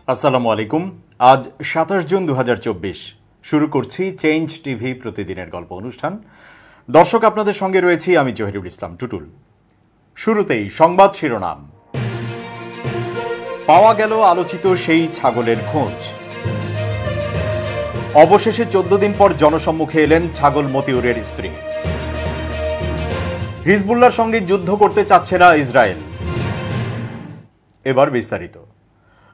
আসসালামু আলাইকুম। আজ ২৭ জুন ২০২৪। শুরু করছি চেঞ্জ টিভি প্রতিদিনের গল্প অনুষ্ঠান। দর্শক, আপনাদের সঙ্গে রয়েছি আমি জহিরুল ইসলাম টুটুল। শুরুতেই সংবাদ শিরোনাম। পাওয়া গেল আলোচিত সেই ছাগলের খোঁজ। অবশেষে ১৪ দিন পর জনসম্মুখে এলেন ছাগল মতিউরের স্ত্রী। হিজবুল্লাহর সঙ্গে যুদ্ধ করতে চাচ্ছে না ইসরায়েল। এবার বিস্তারিত।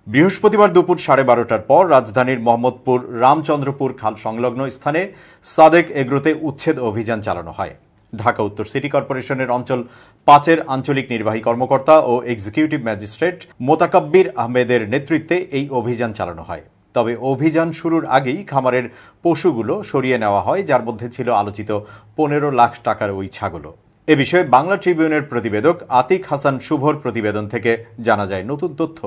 বৃহস্পতিবার দুপুর 12:30টার পর রাজধানীর মোহাম্মদপুর রামচন্দ্রপুর খাল সংলগ্ন স্থানে সাদেক এগ্রোতে উচ্ছেদ অভিযান চালানো হয়। ঢাকা উত্তর সিটি কর্পোরেশনের অঞ্চল ৫-এর আঞ্চলিক নির্বাহী কর্মকর্তা ও এক্সিকিউটিভ ম্যাজিস্ট্রেট মোতাকাব্বির আহমেদের নেতৃত্বে এই অভিযান চালানো হয়। তবে অভিযান শুরুর আগেই খামারের পশুগুলো সরিয়ে নেওয়া হয়, যার মধ্যে ছিল আলোচিত ১৫ লাখ টাকার ওই ছাগলও। এ বিষয়ে বাংলা ট্রিবিউনের প্রতিবেদক আতিক হাসান শুভর প্রতিবেদন থেকে জানা যায় নতুন তথ্য।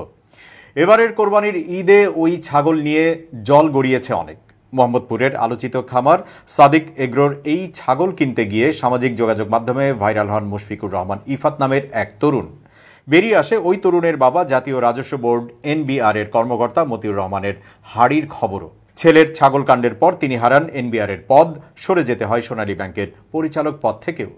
এবারের কোরবানির ঈদে ওই ছাগল নিয়ে জল গড়িয়েছে অনেক। মোহাম্মদপুরের আলোচিত খামার সাদিক এগ্রোর এই ছাগল কিনতে গিয়ে সামাজিক যোগাযোগ মাধ্যমে ভাইরাল হন মুশফিকুর রহমান ইফাত নামের এক তরুণ। বেরিয়ে আসে ওই তরুণের বাবা জাতীয় রাজস্ব বোর্ড এনবিআর এর কর্মকর্তা মতিউর রহমানের হাড়ির খবরও। ছেলের ছাগল কাণ্ডের পর তিনি হারান এনবিআর এর পদ, সরে যেতে হয় সোনালী ব্যাংকের পরিচালক পদ থেকেও।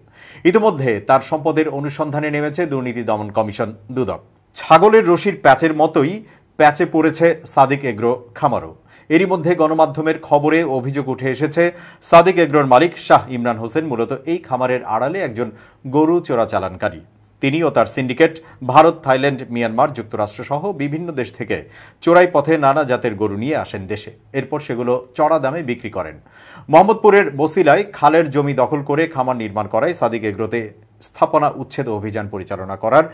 ইতিমধ্যে তার সম্পদের অনুসন্ধানে নেমেছে দুর্নীতি দমন কমিশন দুদক। ছাগলের রশির প্যাচের মতোই প্যাচে পড়েছে সাদিক এগ্রো খামারও। এরই মধ্যে গণমাধ্যমের খবরে অভিযোগ উঠে এসেছে সাদিক এগ্রোর মালিক শাহ ইমরান হোসেন মূলত এই খামারের আড়ালে একজন গরু চোরাচালানকারী। তিনি ও তার সিন্ডিকেট ভারত, থাইল্যান্ড, মিয়ানমার, যুক্তরাষ্ট্র সহ বিভিন্ন দেশ থেকে চোরাই পথে নানা জাতের গরু নিয়ে আসেন দেশে। এরপর সেগুলো চড়া দামে বিক্রি করেন। মোহাম্মদপুরের বসিলায় খালের জমি দখল করে খামার নির্মাণ করায় সাদিক এগ্রোতে স্থাপনা উচ্ছেদ অভিযান পরিচালনা করার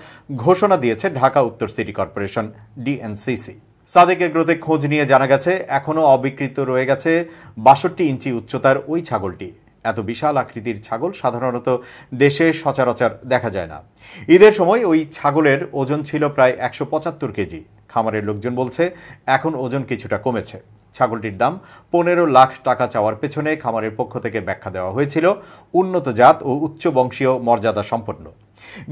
ঘোষণা দিয়েছে ঢাকা উত্তর সিটি কর্পোরেশন ডিএনসিসি। সাদেক এগ্রোতে খোঁজ নিয়ে জানা গেছে এখনও অবিকৃত রয়ে গেছে ৬২ ইঞ্চি উচ্চতার ওই ছাগলটি। এত বিশাল আকৃতির ছাগল সাধারণত দেশে সচরাচর দেখা যায় না। ঈদের সময় ওই ছাগলের ওজন ছিল প্রায় ১৭৫ কেজি। খামারের লোকজন বলছে এখন ওজন কিছুটা কমেছে। ছাগলটির দাম ১৫ লাখ টাকা চাওয়ার পেছনে খামারের পক্ষ থেকে ব্যাখ্যা দেওয়া হয়েছিল উন্নত জাত ও উচ্চ বংশীয় মর্যাদা সম্পন্ন।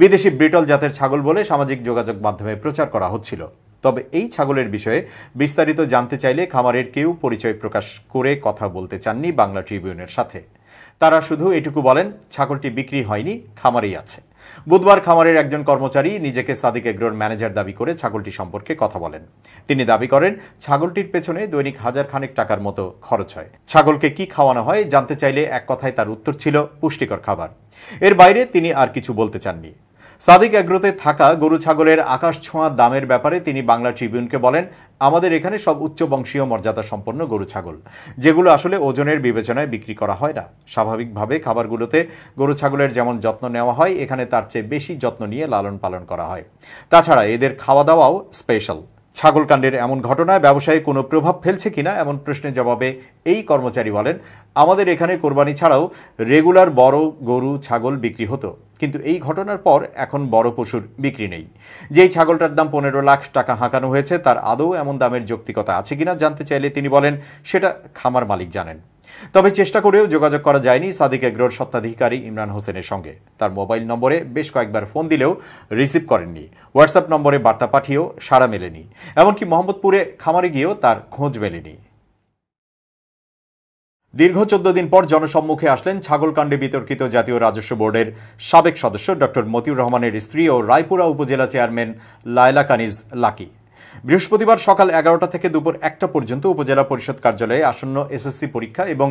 বিদেশি ব্রিটল জাতের ছাগল বলে সামাজিক যোগাযোগ মাধ্যমে প্রচার করা হচ্ছিল। তবে এই ছাগলের বিষয়ে বিস্তারিত জানতে চাইলে খামারের কেউ পরিচয় প্রকাশ করে কথা বলতে চাননি বাংলা ট্রিবিউনের সাথে। তারা শুধু এটুকু বলেন, ছাগলটি বিক্রি হয়নি, খামারেই আছে। বুধবার খামারের একজন কর্মচারী নিজেকে সাদিক এগ্রোর ম্যানেজার দাবি করে ছাগলটি সম্পর্কে কথা বলেন। তিনি দাবি করেন ছাগলটির পেছনে দৈনিক ১০০০ খানেক টাকার মতো খরচ হয়। ছাগলকে কি খাওয়ানো হয় জানতে চাইলে এক কথায় তার উত্তর ছিল পুষ্টিকর খাবার। এর বাইরে তিনি আর কিছু বলতে চাননি। সাদিক এগ্রোতে থাকা গরু ছাগলের আকাশ ছোঁয়া দামের ব্যাপারে তিনি বাংলা ট্রিবিউনকে বলেন, আমাদের এখানে সব উচ্চ বংশীয় মর্যাদা সম্পন্ন গরু ছাগল, যেগুলো আসলে ওজনের বিবেচনায় বিক্রি করা হয় না। স্বাভাবিকভাবে খাবারগুলোতে গরু ছাগলের যেমন যত্ন নেওয়া হয়, এখানে তার চেয়ে বেশি যত্ন নিয়ে লালন পালন করা হয়। তাছাড়া এদের খাওয়া দাওয়াও স্পেশাল। ছাগল কাণ্ডের এমন ঘটনায় ব্যবসায়ে কোনো প্রভাব ফেলছে কিনা এমন প্রশ্নের জবাবে এই কর্মচারী বলেন, আমাদের এখানে কোরবানি ছাড়াও রেগুলার বড় গরু ছাগল বিক্রি হতো, কিন্তু এই ঘটনার পর এখন বড় পশুর বিক্রি নেই। যেই ছাগলটার দাম ১৫ লাখ টাকা হাঁকানো হয়েছে তার আদৌ এমন দামের যৌক্তিকতা আছে কিনা জানতে চাইলে তিনি বলেন, সেটা খামার মালিক জানেন। তবে চেষ্টা করেও যোগাযোগ করা যায়নি সাদিক এগ্রোর স্বত্বাধিকারী ইমরান হোসেনের সঙ্গে। তার মোবাইল নম্বরে বেশ কয়েকবার ফোন দিলেও রিসিভ করেননি। হোয়াটসঅ্যাপ নম্বরে বার্তা পাঠিয়েও সাড়া মেলেনি। এমনকি মোহাম্মদপুরে খামারে গিয়েও তার খোঁজ মেলেনি। দীর্ঘ ১৪ দিন পর জনসম্মুখে আসলেন ছাগলকাণ্ডে বিতর্কিত জাতীয় রাজস্ব বোর্ডের সাবেক সদস্য ডক্টর মতিউর রহমানের স্ত্রী ও রায়পুরা উপজেলা চেয়ারম্যান লায়লা কানিজ লাকি। বৃহস্পতিবার সকাল ১১টা থেকে দুপুর ১টা পর্যন্ত উপজেলা পরিষদ কার্যালয়ে আসন্ন এসএসসি পরীক্ষা এবং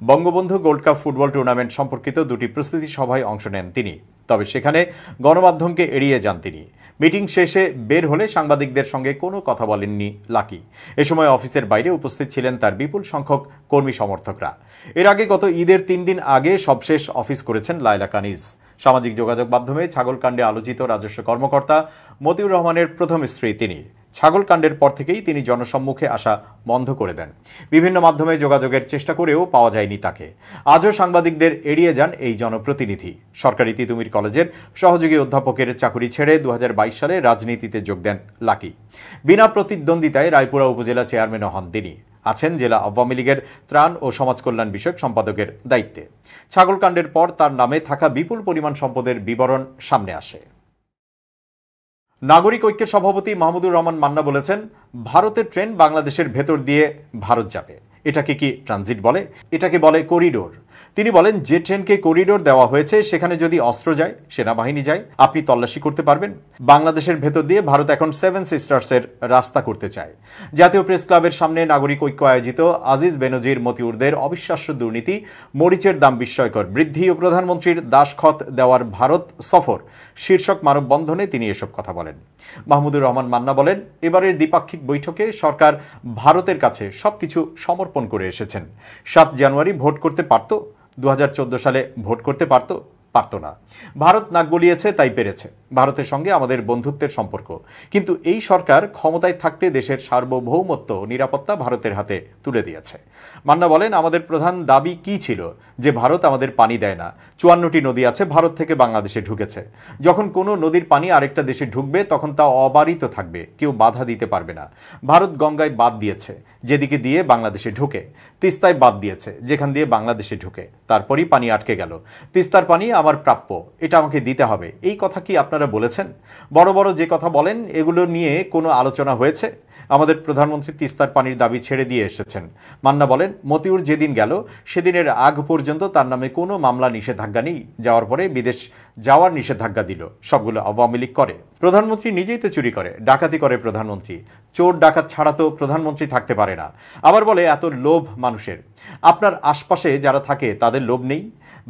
Bangabandhu gold cup football tournament সম্পর্কিত দুটি প্রস্তুতি সভায় অংশ নেন তিনি। তবে সেখানে গণমাধ্যমকে এড়িয়ে যান তিনি। মিটিং শেষে বের হলে সাংবাদিকদের সঙ্গে কোনো কথা বলেননি লাকি। এ সময় অফিসের বাইরে উপস্থিত ছিলেন তার বিপুল সংখ্যক কর্মী সমর্থকরা। এর আগে গত ঈদের ৩ দিন আগে সবশেষ অফিস করেছেন লায়লা কানিজ। সামাজিক যোগাযোগ মাধ্যমে ছাগলকাণ্ডে আলোচিত রাজস্ব কর্মকর্তা মতিউর রহমানের প্রথম স্ত্রী তিনি। ছাগলকাণ্ডের পর থেকেই তিনি জনসম্মুখে আসা বন্ধ করে দেন। বিভিন্ন মাধ্যমে যোগাযোগের চেষ্টা করেও পাওয়া যায়নি তাকে। আজও সাংবাদিকদের এড়িয়ে যান এই জনপ্রতিনিধি। সরকারি তিতুমির কলেজের সহযোগী অধ্যাপকের চাকুরি ছেড়ে ২০২২ সালে রাজনীতিতে যোগ দেন লাকি। বিনা প্রতিদ্বন্দ্বিতায় রায়পুরা উপজেলা চেয়ারম্যানও হন তিনি। আছেন জেলা আওয়ামী লীগের ত্রাণ ও সমাজ কল্যাণ বিষয়ক সম্পাদকের দায়িত্বে। ছাগলকাণ্ডের পর তার নামে থাকা বিপুল পরিমাণ সম্পদের বিবরণ সামনে আসে। নাগরিক ঐক্যের সভাপতি মাহমুদুর রহমান মান্না বলেছেন, ভারতের ট্রেন বাংলাদেশের ভেতর দিয়ে ভারত যাবে। এটাকে কি ট্রানজিট বলে? এটাকে বলে করিডোর। তিনি বলেন, যে ট্রেনকে করিডোর দেওয়া হয়েছে সেখানে যদি অস্ত্র যায়, সেনাবাহিনী যায়, আপনি তল্লাশি করতে পারবেন? বাংলাদেশের ভেতর দিয়ে ভারত এখন 7 সিস্টার্সের রাস্তা করতে চায়। জাতীয় প্রেস ক্লাবের সামনে নাগরিক ঐক্য আয়োজিত আজিজ বেনজির মতিউরদের অবিশ্বাস্য দুর্নীতি, মরিচের দাম বিস্ময়কর বৃদ্ধি ও প্রধানমন্ত্রীর দাসখত দেওয়ার ভারত সফর শীর্ষক মানববন্ধনে তিনি এসব কথা বলেন। মাহমুদুর রহমান মান্না বলেন, এবারের দ্বিপাক্ষিক বৈঠকে সরকার ভারতের কাছে সবকিছু সমর্পণ করে এসেছেন। 7 জানুয়ারি ভোট করতে পারত, 2014 সালে ভোট করতে পারত না। ভারত নাক গলিয়েছে, তাই পেরেছে। ভারতের সঙ্গে আমাদের বন্ধুত্বের সম্পর্ক, কিন্তু এই সরকার ক্ষমতায় থাকতে দেশের সার্বভৌমত্ব ও নিরাপত্তা ভারতের হাতে তুলে দিয়েছে। মান্না বলেন, আমাদের প্রধান দাবি কি ছিল? যে ভারত আমাদের পানি দেয় না। 54টি নদী আছে ভারত থেকে বাংলাদেশে ঢুকেছে। যখন কোনো নদীর পানি আরেকটা দেশে ঢুকবে তখন তা অবারিত থাকবে, কেউ বাধা দিতে পারবে না। ভারত গঙ্গায় বাঁধ দিয়েছে, যেদিকে দিয়ে বাংলাদেশে ঢুকে। তিস্তায় বাঁধ দিয়েছে, যেখান দিয়ে বাংলাদেশে ঢুকে। তারপরই পানি আটকে গেল। তিস্তার পানি আমার প্রাপ্য, এটা আমাকে দিতে হবে। এই কথা কি আপনারা বলেছেন? বড় বড় যে কথা বলেন, এগুলো নিয়ে কোনো আলোচনা হয়েছে? আমাদের প্রধানমন্ত্রী তিস্তার পানির দাবি ছেড়ে দিয়ে এসেছেন। মান্না বলেন, মতিউর যেদিন গেল সেদিনের আগ পর্যন্ত তার নামে কোনো মামলা নিষেধাজ্ঞা নেই। যাওয়ার পরে বিদেশ যাওয়ার নিষেধাজ্ঞা দিল। সবগুলো আওয়ামী লীগ করে। প্রধানমন্ত্রী নিজেই তো চুরি করে, ডাকাতি করে প্রধানমন্ত্রী। চোর ডাকাত ছাড়া তো প্রধানমন্ত্রী থাকতে পারে না। আবার বলে এত লোভ মানুষের। আপনার আশপাশে যারা থাকে তাদের লোভ নেই?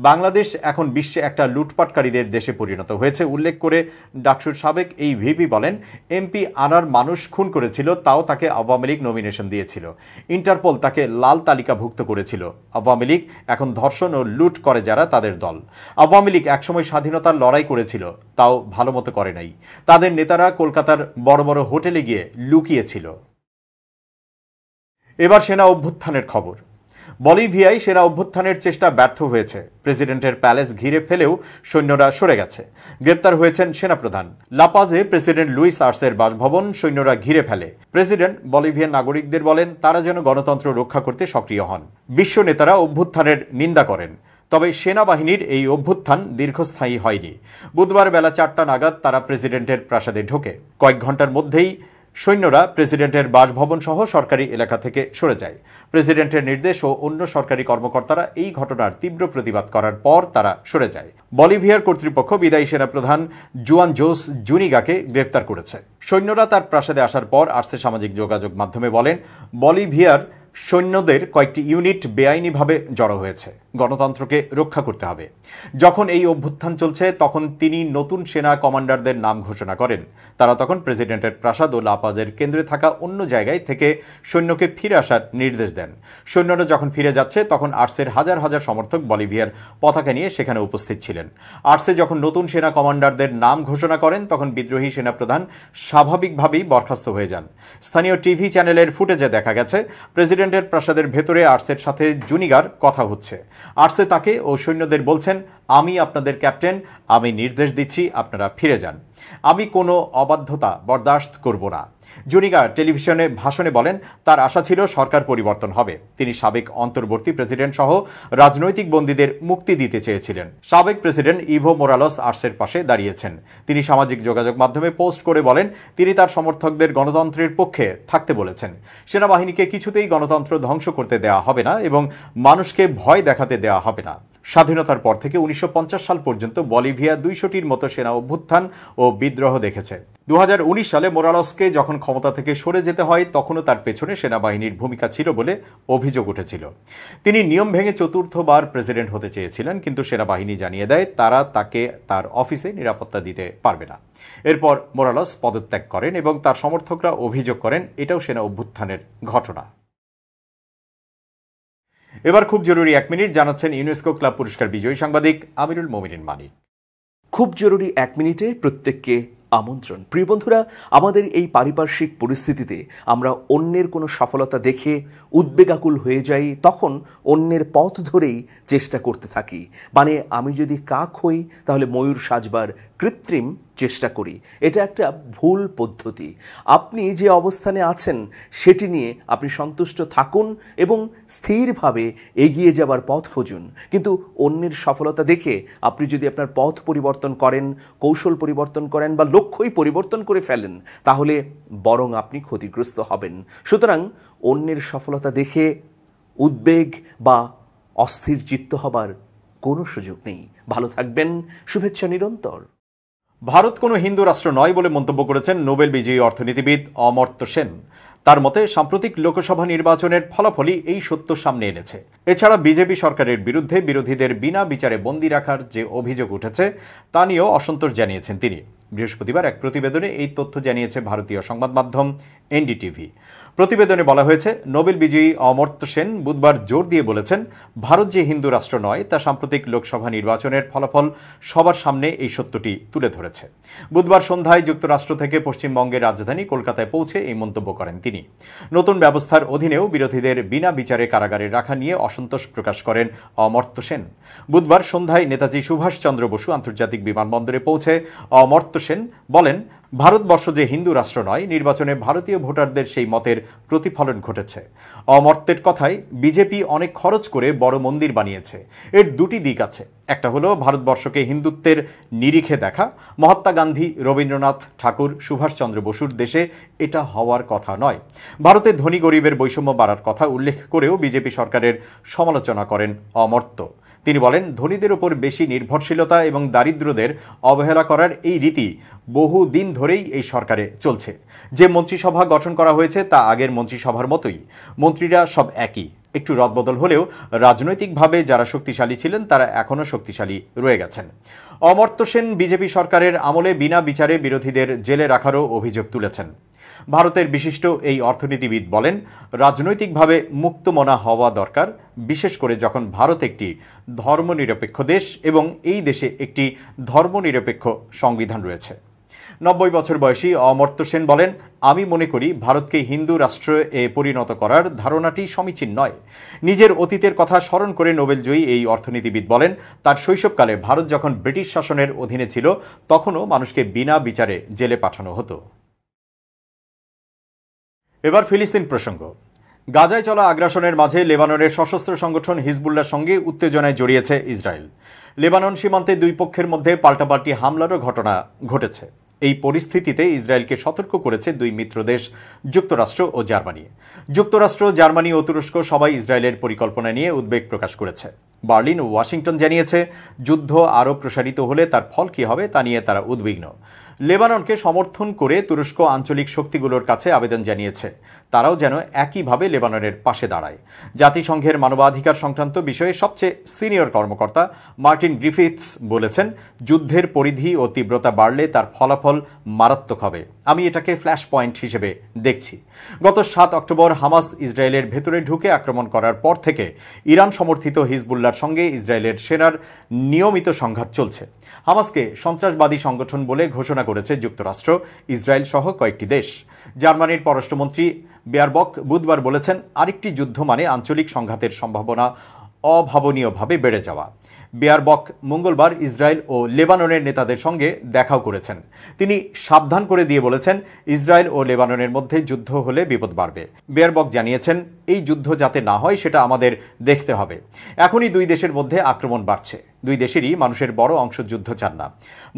বাংলাদেশ এখন বিশ্বে একটা লুটপাটকারীদের দেশে পরিণত হয়েছে উল্লেখ করে ডাকসুর সাবেক এই ভিপি বলেন, এমপি আনার মানুষ খুন করেছিল, তাও তাকে আওয়ামী লীগ নমিনেশন দিয়েছিল। ইন্টারপোল তাকে লাল তালিকাভুক্ত করেছিল। আওয়ামী লীগ এখন ধর্ষণ ও লুট করে যারা, তাদের দল। আওয়ামী লীগ একসময় স্বাধীনতার লড়াই করেছিল, তাও ভালো মতো করে নাই। তাদের নেতারা কলকাতার বড় বড় হোটেলে গিয়ে লুকিয়েছিল। এবার সেনা অভ্যুত্থানের খবর। বলিভিয়ায় সেনা অভ্যুত্থানের চেষ্টা ব্যর্থ হয়েছে। প্রেসিডেন্টের প্যালেস ঘিরে ফেলেও সৈন্যরা সরে গেছে। গ্রেপ্তার হয়েছেন সেনাপ্রধান। লাপাজে প্রেসিডেন্ট লুইস আর্সের বাসভবন সৈন্যরা ঘিরে ফেলে। প্রেসিডেন্ট বলিভিয়ান নাগরিকদের বলেন, তারা যেন গণতন্ত্র রক্ষা করতে সক্রিয় হন। বিশ্ব নেতারা অভ্যুত্থানের নিন্দা করেন। তবে সেনাবাহিনীর এই অভ্যুত্থান দীর্ঘস্থায়ী হয়নি। বুধবার বেলা 4টা নাগাদ তারা প্রেসিডেন্টের প্রাসাদে ঢোকে। কয়েক ঘন্টার মধ্যেই সৈন্যরা প্রেসিডেন্টের বাসভবন সহ সরকারি এলাকা থেকে সরে যায়। প্রেসিডেন্টের নির্দেশ ও অন্য সরকারি কর্মকর্তারা এই ঘটনার তীব্র প্রতিবাদ করার পর তারা সরে যায়। বলিভিয়ার কর্তৃপক্ষ বিদায়ী সেনাপ্রধান জুয়ান জোস জুনিগাকে গ্রেপ্তার করেছে। সৈন্যরা তার প্রাসাদে আসার পর আর্সে সামাজিক যোগাযোগ মাধ্যমে বলেন, বলিভিয়ার সৈন্যদের কয়েকটি ইউনিট বেআইনিভাবে জড়ো হয়েছে। গণতন্ত্রকে রক্ষা করতে হবে। যখন এই অভ্যুত্থান চলছে তখন তিনি নতুন সেনা কমান্ডারদের নাম ঘোষণা করেন। তারা তখন প্রেসিডেন্টের প্রাসাদ ও লাপাজের কেন্দ্রে থাকা অন্য জায়গায় থেকে সৈন্যকে ফিরে আসার নির্দেশ দেন। সৈন্যরা যখন ফিরে যাচ্ছে তখন আর্সের হাজার হাজার সমর্থক বলিভিয়ার পতাকা নিয়ে সেখানে উপস্থিত ছিলেন। আর্সে যখন নতুন সেনা কমান্ডারদের নাম ঘোষণা করেন তখন বিদ্রোহী সেনাপ্রধান স্বাভাবিকভাবেই বরখাস্ত হয়ে যান। স্থানীয় টিভি চ্যানেলের ফুটেজে দেখা গেছে প্রেসিডেন্টের প্রাসাদের ভেতরে আর্সের সাথে জুনিগার কথা হচ্ছে। আর্সে তাকে ও সৈন্যদের বলছেন, আমি আপনাদের ক্যাপ্টেন, আমি নির্দেশ দিচ্ছি আপনারা ফিরে যান। আমি কোনো অবাধ্যতা বরদাস্ত করব না। জুনিগা টেলিভিশনে ভাষণে বলেন, তার আশা ছিল সরকার পরিবর্তন হবে। তিনি সাবেক অন্তর্বর্তী প্রেসিডেন্ট সহ রাজনৈতিক বন্দীদের মুক্তি দিতে চেয়েছিলেন। সাবেক প্রেসিডেন্ট ইভো মোরালস আর্সের পাশে দাঁড়িয়েছেন। তিনি সামাজিক যোগাযোগ মাধ্যমে পোস্ট করে বলেন, তিনি তার সমর্থকদের গণতন্ত্রের পক্ষে থাকতে বলেছেন। সেনাবাহিনীকে কিছুতেই গণতন্ত্র ধ্বংস করতে দেওয়া হবে না এবং মানুষকে ভয় দেখাতে দেওয়া হবে না। স্বাধীনতার পর থেকে 1950 সাল পর্যন্ত বলিভিয়া 200টির মতো সেনা অভ্যুত্থান ও বিদ্রোহ দেখেছে। 2019 সালে মোরালসকে যখন ক্ষমতা থেকে সরে যেতে হয় তখনও তার পেছনে সেনাবাহিনীর ভূমিকা ছিল বলে অভিযোগ উঠেছিল। তিনি নিয়ম ভেঙে 4র্থবার প্রেসিডেন্ট হতে চেয়েছিলেন, কিন্তু সেনাবাহিনী জানিয়ে দেয় তারা তাকে তার অফিসে নিরাপত্তা দিতে পারবে না। এরপর মোরালস পদত্যাগ করেন এবং তার সমর্থকরা অভিযোগ করেন এটাও সেনা অভ্যুত্থানের ঘটনা। এবার খুব জরুরি 1 মিনিট জানাচ্ছেন ইউনেস্কো ক্লাব পুরস্কার বিজয়ী সাংবাদিক আমিরুল মোমিনিন মানিক। খুব জরুরি 1 মিনিটে প্রত্যেককে আমন্ত্রণ। প্রিয় বন্ধুরা, আমাদের এই পারিপার্শ্বিক পরিস্থিতিতে আমরা অন্যের কোনো সফলতা দেখে উদ্বেগাকুল হয়ে যাই, তখন অন্যের পথ ধরেই চেষ্টা করতে থাকি। মানে আমি যদি কাক হই তাহলে ময়ূর সাজবার কৃত্রিম চেষ্টা করি। এটা একটা ভুল পদ্ধতি। আপনি যে অবস্থানে আছেন সেটি নিয়ে আপনি সন্তুষ্ট থাকুন এবং স্থিরভাবে এগিয়ে যাবার পথ খুঁজুন। কিন্তু অন্যের সফলতা দেখে আপনি যদি আপনার পথ পরিবর্তন করেন, কৌশল পরিবর্তন করেন বা লক্ষ্যই পরিবর্তন করে ফেলেন, তাহলে বরং আপনি ক্ষতিগ্রস্ত হবেন। সুতরাং অন্যের সফলতা দেখে উদ্বেগ বা অস্থির চিত্ত হবার কোনো সুযোগ নেই। ভালো থাকবেন, শুভেচ্ছা নিরন্তর। ভারত কোনো হিন্দু রাষ্ট্র নয় বলে মন্তব্য করেছেন নোবেল বিজয়ী অর্থনীতিবিদ অমর্ত্য সেন। তার মতে সাম্প্রতিক লোকসভা নির্বাচনের ফলাফলই এই সত্য সামনে এনেছে। এছাড়া বিজেপি সরকারের বিরুদ্ধে বিরোধীদের বিনা বিচারে বন্দী রাখার যে অভিযোগ উঠেছে তা নিয়েও অসন্তোষ জানিয়েছেন তিনি। বৃহস্পতিবার এক প্রতিবেদনে এই তথ্য জানিয়েছে ভারতীয় সংবাদ মাধ্যম এনডিটিভি। প্রতিবেদনে বলা হয়েছে, নোবেল বিজয়ী অমর্ত্য সেন বুধবার জোর দিয়ে বলেছেন, ভারত যে হিন্দু রাষ্ট্র নয় তা সাম্প্রতিক লোকসভা নির্বাচনের ফলাফল সবার সামনে এই সত্যটি তুলে ধরেছে। বুধবার সন্ধ্যায় যুক্তরাষ্ট্র থেকে পশ্চিমবঙ্গের রাজধানী কলকাতায় পৌঁছে এই মন্তব্য করেন তিনি। নতুন ব্যবস্থার অধীনেও বিরোধীদের বিনা বিচারে কারাগারে রাখা নিয়ে অসন্তোষ প্রকাশ করেন অমর্ত্য সেন। বুধবার সন্ধ্যায় নেতাজি সুভাষচন্দ্র বসু আন্তর্জাতিক বিমানবন্দরে পৌঁছে অমর্ত্য সেন বলেন, ভারতবর্ষ যে হিন্দু রাষ্ট্র নয়, নির্বাচনে ভারতীয় ভোটারদের সেই মতের প্রতিফলন ঘটেছে। অমর্ত্যের কথায়, বিজেপি অনেক খরচ করে বড় মন্দির বানিয়েছে। এর দুটি দিক আছে। একটা হলো ভারতবর্ষকে হিন্দুত্বের নিরিখে দেখা। মহাত্মা গান্ধী, রবীন্দ্রনাথ ঠাকুর, সুভাষচন্দ্র বসুর দেশে এটা হওয়ার কথা নয়। ভারতের ধনী গরিবের বৈষম্য বাড়ার কথা উল্লেখ করেও বিজেপি সরকারের সমালোচনা করেন অমর্ত্য। তিনি বলেন, ধনীদের উপর বেশি নির্ভরশীলতা এবং দারিদ্রদের অবহেলা করার এই রীতি বহু দিন ধরেই এই সরকারে চলছে। যে মন্ত্রিসভা গঠন করা হয়েছে তা আগের মন্ত্রিসভার মতোই। মন্ত্রীরা সব একই, একটু রদবদল হলেও রাজনৈতিকভাবে যারা শক্তিশালী ছিলেন তারা এখনও শক্তিশালী রয়ে গেছেন। অমর্ত্য সেন বিজেপি সরকারের আমলে বিনা বিচারে বিরোধীদের জেলে রাখারও অভিযোগ তুলেছেন। ভারতের বিশিষ্ট এই অর্থনীতিবিদ বলেন, রাজনৈতিকভাবে মুক্তমনা হওয়া দরকার, বিশেষ করে যখন ভারত একটি ধর্মনিরপেক্ষ দেশ এবং এই দেশে একটি ধর্মনিরপেক্ষ সংবিধান রয়েছে। 90 বছর বয়সী অমর্ত্য সেন বলেন, আমি মনে করি ভারতকে হিন্দু রাষ্ট্রে পরিণত করার ধারণাটি সমীচীন নয়। নিজের অতীতের কথা স্মরণ করে নোবেলজয়ী এই অর্থনীতিবিদ বলেন, তার শৈশবকালে ভারত যখন ব্রিটিশ শাসনের অধীনে ছিল তখনও মানুষকে বিনা বিচারে জেলে পাঠানো হতো। এবার ফিলিস্তিন প্রসঙ্গ। গাজায় চলা আগ্রাসনের মাঝে লেবাননের সশস্ত্র সংগঠন হিজবুল্লাহর সঙ্গে উত্তেজনায় জড়িয়েছে ইসরায়েল। লেবানন সীমান্তে দুই পক্ষের মধ্যে পাল্টাপাল্টি হামলারও ঘটনা ঘটেছে। এই পরিস্থিতিতে ইসরায়েলকে সতর্ক করেছে দুই মিত্র দেশ যুক্তরাষ্ট্র ও জার্মানি। যুক্তরাষ্ট্র, জার্মানি ও তুরস্ক সবাই ইসরায়েলের পরিকল্পনা নিয়ে উদ্বেগ প্রকাশ করেছে। বার্লিন ও ওয়াশিংটন জানিয়েছে, যুদ্ধ আরও প্রসারিত হলে তার ফল কী হবে তা নিয়ে তারা উদ্বিগ্ন। লেবাননকে সমর্থন করে তুরস্ক আঞ্চলিক শক্তিগুলোর কাছে আবেদন জানিয়েছে তারাও যেন একইভাবে লেবাননের পাশে দাঁড়ায়। জাতিসংঘের মানবাধিকার সংক্রান্ত বিষয়ে সবচেয়ে সিনিয়র কর্মকর্তা মার্টিন গ্রিফিথস বলেছেন, যুদ্ধের পরিধি ও তীব্রতা বাড়লে তার ফলাফল মারাত্মক হবে। আমি এটাকে ফ্ল্যাশ পয়েন্ট হিসেবে দেখছি। গত 7 অক্টোবর হামাস ইসরায়েলের ভেতরে ঢুকে আক্রমণ করার পর থেকে ইরান সমর্থিত হিজবুল্লাহর সঙ্গে ইসরায়েলের সেনার নিয়মিত সংঘাত চলছে। হামাসকে সন্ত্রাসবাদী সংগঠন বলে ঘোষণা করেছে যুক্তরাষ্ট্র, ইসরায়েল সহ কয়েকটি দেশ। জার্মানির পররাষ্ট্রমন্ত্রী বেয়ারবক বুধবার বলেছেন, আরেকটি যুদ্ধ মানে আঞ্চলিক সংঘাতের সম্ভাবনা অভাবনীয়ভাবে বেড়ে যাওয়া। বেয়ারবক মঙ্গলবার ইসরায়েল ও লেবাননের নেতাদের সঙ্গে দেখাও করেছেন। তিনি সাবধান করে দিয়ে বলেছেন, ইসরায়েল ও লেবাননের মধ্যে যুদ্ধ হলে বিপদ বাড়বে। বেয়ারবক জানিয়েছেন, এই যুদ্ধ যাতে না হয় সেটা আমাদের দেখতে হবে। এখনই দুই দেশের মধ্যে আক্রমণ বাড়ছে। দুই দেশেরই মানুষের বড় অংশ যুদ্ধ চান না।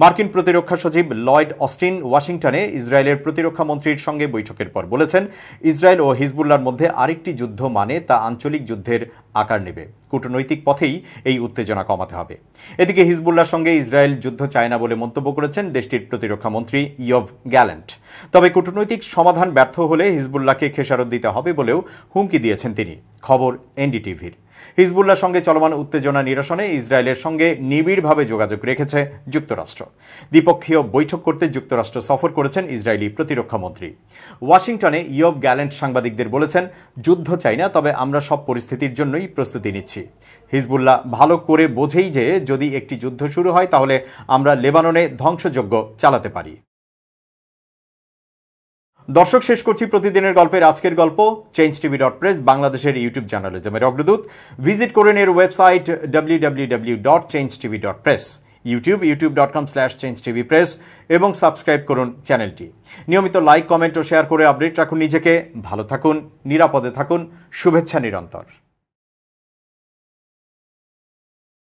মার্কিন প্রতিরক্ষা সচিব লয়েড অস্টিন ওয়াশিংটনে ইসরায়েলের প্রতিরক্ষা মন্ত্রীর সঙ্গে বৈঠকের পর বলেছেন, ইসরায়েল ও হিজবুল্লাহর মধ্যে আরেকটি যুদ্ধ মানে তা আঞ্চলিক যুদ্ধের আকার নেবে। কূটনৈতিক পথেই এই উত্তেজনা কমাতে হবে। এদিকে হিজবুল্লাহর সঙ্গে ইসরায়েল যুদ্ধ চায় না বলে মন্তব্য করেছেন দেশটির প্রতিরক্ষা মন্ত্রী ইয়ভ গ্যালেন্ট। তবে কূটনৈতিক সমাধান ব্যর্থ হলে হিজবুল্লাহকে খেসারত দিতে হবে বলেও হুমকি দিয়েছেন তিনি। খবর এনডিটিভির। হিজবুল্লাহর সঙ্গে চলমান উত্তেজনা নিরসনে ইসরায়েলের সঙ্গে নিবিড়ভাবে যোগাযোগ রেখেছে যুক্তরাষ্ট্র। দ্বিপক্ষীয় বৈঠক করতে যুক্তরাষ্ট্র সফর করেছেন ইসরায়েলি প্রতিরক্ষা মন্ত্রী। ওয়াশিংটনে ইয়ভ গ্যালেন্ট সাংবাদিকদের বলেছেন, যুদ্ধ চাই না, তবে আমরা সব পরিস্থিতির জন্যই প্রস্তুতি নিচ্ছি। হিজবুল্লাহ ভালো করে বোঝেই যে যদি একটি যুদ্ধ শুরু হয় তাহলে আমরা লেবাননে ধ্বংসযজ্ঞ চালাতে পারি। দর্শক, শেষ করছি প্রতিদিনের গল্পের আজকের গল্প। changetv.press বাংলাদেশের ইউটিউব জার্নালিজমের অগ্রদূত। ভিজিট করেন এর ওয়েবসাইট www.changetv.press। youtube.com/changetvpress এবং সাবস্ক্রাইব করুন চ্যানেলটি। নিয়মিত লাইক, কমেন্ট ও শেয়ার করে আপডেট রাখুন নিজেকে। ভালো থাকুন, নিরাপদে থাকুন। শুভেচ্ছা নিরন্তর।